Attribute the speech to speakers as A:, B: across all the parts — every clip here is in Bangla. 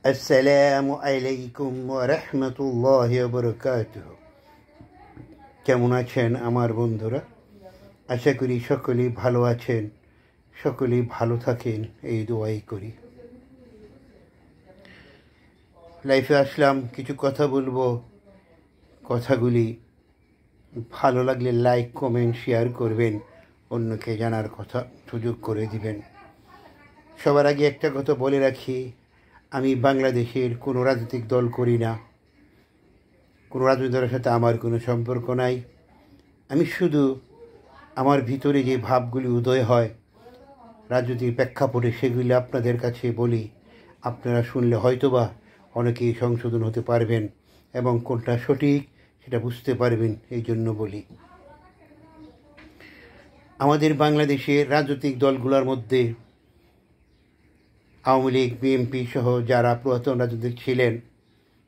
A: আসসালামু আলাইকুম ওয়া রাহমাতুল্লাহি ওয়া বারাকাতুহু। কেমন আছেন আমার বন্ধুরা? আশা করি সকলেই ভালো আছেন, সকলেই ভালো থাকেন, এই দোয়াই করি। লাইফে আসলাম, কিছু কথা বলবো। কথাগুলি ভালো লাগলে লাইক, কমেন্ট, শেয়ার করবেন, অন্যকে জানার কথা সুযোগ করে দিবেন। সবার আগে একটা কথা বলে রাখি, আমি বাংলাদেশের কোনো রাজনৈতিক দল করি না, কোনো রাজনৈতিক দলের সাথে আমার কোনো সম্পর্ক নাই। আমি শুধু আমার ভিতরে যে ভাবগুলি উদয় হয় রাজনৈতিক প্রেক্ষাপটে, সেগুলি আপনাদের কাছে বলি। আপনারা শুনলে হয়তোবা অনেকেই সংশোধন হতে পারবেন এবং কোনটা সঠিক সেটা বুঝতে পারবেন, এই জন্য বলি। আমাদের বাংলাদেশের রাজনৈতিক দলগুলোর মধ্যে আওয়ামী লীগ, বিএনপি সহ যারা পুরাতন রাজনীতিক ছিলেন,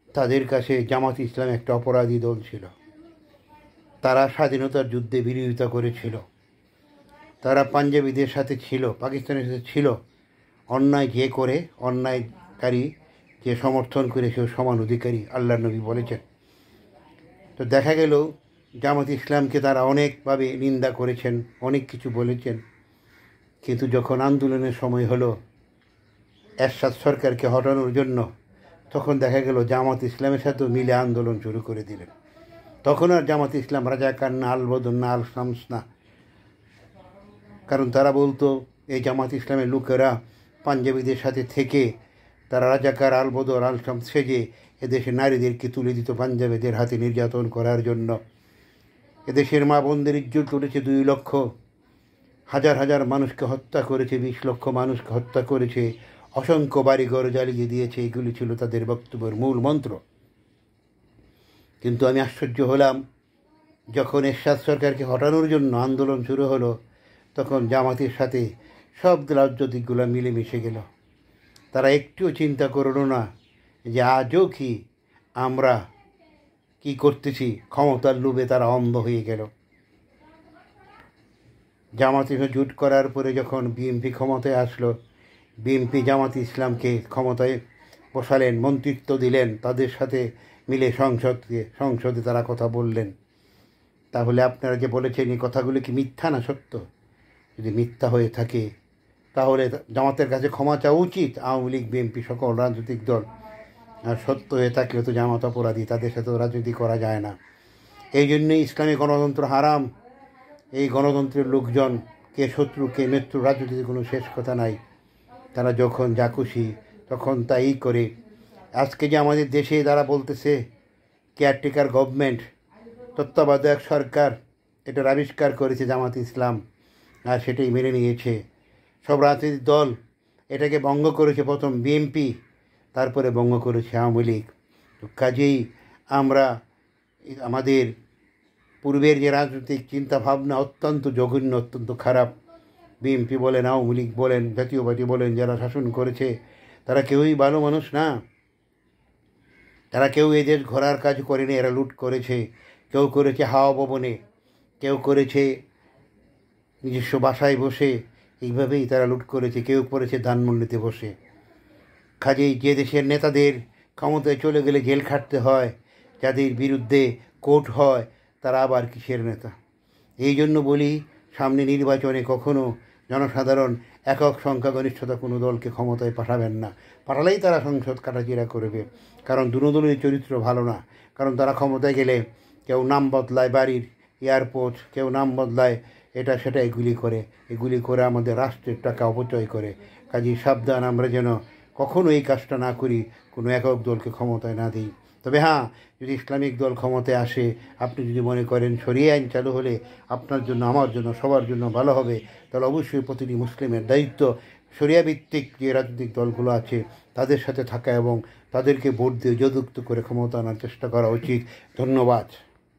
A: তাদের কাছে জামাত ইসলাম একটা অপরাধী দল ছিল। তারা স্বাধীনতার যুদ্ধে বিরোধিতা করেছিল, তারা পাঞ্জাবিদের সাথে ছিল, পাকিস্তানের সাথে ছিল। অন্যায় যে করে, অন্যায়কারী যে সমর্থন করে, সেও সমান অধিকারী, আল্লাহর নবী বলেছেন। তো দেখা গেল জামাত ইসলামকে তারা অনেকভাবে নিন্দা করেছেন, অনেক কিছু বলেছেন। কিন্তু যখন আন্দোলনের সময় হলো এরশাদ সরকারকে হটানোর জন্য, তখন দেখা গেল জামাত ইসলামের সাথেও মিলে আন্দোলন শুরু করে দিলেন। তখন আর জামাত ইসলাম রাজাকার না, আল বদর না, আল শামস না। কারণ তারা বলতো এই জামাত ইসলামের লোকেরা পাঞ্জাবিদের সাথে থেকে তারা রাজাকার, আল বদর, আল শামস সেজে এদেশের নারীদেরকে তুলে দিত পাঞ্জাবিদের হাতে নির্যাতন করার জন্য। এদেশের মা বোনদের ইজ্জত তুলেছে 2 লক্ষ, হাজার হাজার মানুষকে হত্যা করেছে, 20 লক্ষ মানুষকে হত্যা করেছে, অসংখ্য বাড়িঘর জ্বালিয়ে দিয়েছে। এগুলি ছিল তাদের বক্তব্যের মূল মন্ত্র। কিন্তু আমি আশ্চর্য হলাম, যখন এরশাদ সরকারকে হটানোর জন্য আন্দোলন শুরু হলো, তখন জামাতের সাথে সব রাজনৈতিকগুলো মিলেমিশে গেল। তারা একটুও চিন্তা করলো না যে আজও কি আমরা কি করতেছি। ক্ষমতার লোভে তারা অন্ধ হয়ে গেল। জামাতের সাথে জোট করার পরে যখন বিএনপি ক্ষমতায় আসলো, বিএনপি জামাত ইসলামকে ক্ষমতায় বসালেন, মন্ত্রিত্ব দিলেন, তাদের সাথে মিলে সংসদে তারা কথা বললেন। তাহলে আপনারা যে বলেছেন এই কথাগুলো কি মিথ্যা না সত্য? যদি মিথ্যা হয়ে থাকে তাহলে জামাতের কাছে ক্ষমা চাওয়া উচিত, আওয়ামী লীগ, বিএনপি, সকল রাজনৈতিক দল। আর সত্য হয়ে থাকলে তো জামাত অপরাধী, তাদের সাথেও রাজনীতি করা যায় না। এই জন্যই ইসলামী গণতন্ত্র হারাম। এই গণতন্ত্রের লোকজন কে শত্রু কে মিত্র, রাজনীতিতে কোনো শেষ কথা নাই। তারা যখন যা খুশি তখন তাই করে। আজকে যে আমাদের দেশে তারা বলতেছে কেয়ারটেকার গভর্নমেন্ট, তত্ত্বাবধায়ক সরকার, এটার আবিষ্কার করেছে জামাত ইসলাম, আর সেটাই মেনে নিয়েছে সব রাজনৈতিক দল। এটাকে ভঙ্গ করেছে প্রথম বিএনপি, তারপরে ভঙ্গ করেছে আওয়ামী লীগ। তো কাজেই আমরা আমাদের পূর্বের যে রাজনৈতিক চিন্তাভাবনা অত্যন্ত জঘন্য, অত্যন্ত খারাপ। বিএনপি বলেন, আওয়ামী লীগ বলেন, জাতীয় পার্টি বলেন, যারা শাসন করেছে তারা কেউই ভালো মানুষ না। তারা কেউ এই দেশ ঘোরার কাজ করেনি, এরা লুট করেছে। কেউ করেছে হাওয়া ভবনে, কেউ করেছে নিজস্ব বাসায় বসে, এইভাবেই তারা লুট করেছে। কেউ করেছে ধানমন্ডিতে বসে। কাজেই যে দেশের নেতাদের ক্ষমতায় চলে গেলে জেল খাটতে হয়, যাদের বিরুদ্ধে কোর্ট হয়, তারা আবার কিসের নেতা? এই জন্য বলি, সামনে নির্বাচনে কখনো জনসাধারণ একক সংখ্যাগরিষ্ঠতা কোনো দলকে ক্ষমতায় পাঠাবেন না। পাঠালেই তারা সংসদ কাটাচিড়া করবে। কারণ দুদলের চরিত্র ভালো না। কারণ তারা ক্ষমতায় গেলে কেউ নাম বদলায় বাড়ির, এয়ারপোর্ট, কেউ নাম বদলায় এটা সেটা, এগুলি করে আমাদের রাষ্ট্রের টাকা অপচয় করে। কাজেই সাবধান, আমরা যেন কখনো এই কাজটা না করি, কোনো একক দলকে ক্ষমতায় না দিই। তবে হ্যাঁ, যদি ইসলামিক দল ক্ষমতায় আসে, আপনি যদি মনে করেন শরিয়া আইন চালু হলে আপনার জন্য, আমার জন্য, সবার জন্য ভালো হবে, তাহলে অবশ্যই প্রতিটি মুসলিমের দায়িত্ব শরিয়া ভিত্তিক যে রাজনৈতিক দলগুলো আছে তাদের সাথে থাকা এবং তাদেরকে ভোট দিয়ে যুক্ত করে ক্ষমতা আনার চেষ্টা করা উচিত। ধন্যবাদ।